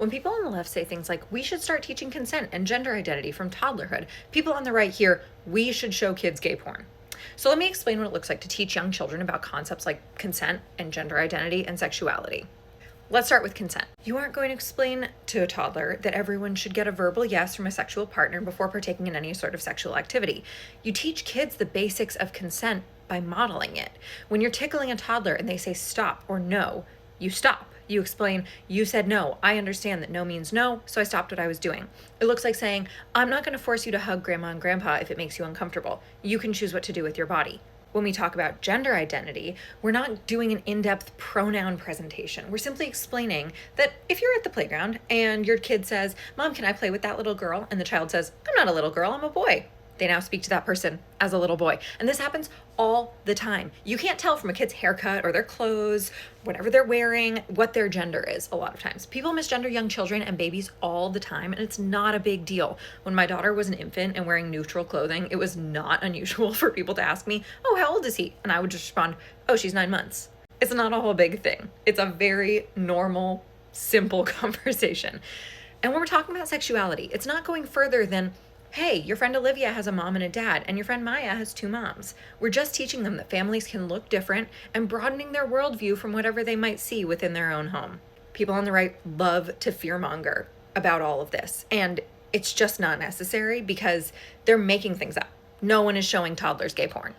When people on the left say things like, we should start teaching consent and gender identity from toddlerhood, people on the right hear, we should show kids gay porn. So let me explain what it looks like to teach young children about concepts like consent and gender identity and sexuality. Let's start with consent. You aren't going to explain to a toddler that everyone should get a verbal yes from a sexual partner before partaking in any sort of sexual activity. You teach kids the basics of consent by modeling it. When you're tickling a toddler and they say stop or no, you stop. You explain, you said no. I understand that no means no, so I stopped what I was doing. It looks like saying, I'm not going to force you to hug grandma and grandpa if it makes you uncomfortable. You can choose what to do with your body. When we talk about gender identity, we're not doing an in-depth pronoun presentation. We're simply explaining that if you're at the playground and your kid says, Mom, can I play with that little girl? And the child says, I'm not a little girl, I'm a boy. They now speak to that person as a little boy. And this happens all the time. You can't tell from a kid's haircut or their clothes, whatever they're wearing, what their gender is a lot of times. People misgender young children and babies all the time, and it's not a big deal. When my daughter was an infant and wearing neutral clothing, it was not unusual for people to ask me, oh, how old is he? And I would just respond, oh, she's 9 months. It's not a whole big thing. It's a very normal, simple conversation. And when we're talking about sexuality, it's not going further than, hey, your friend Olivia has a mom and a dad, and your friend Maya has 2 moms. We're just teaching them that families can look different and broadening their worldview from whatever they might see within their own home. People on the right love to fearmonger about all of this, and it's just not necessary because they're making things up. No one is showing toddlers gay porn.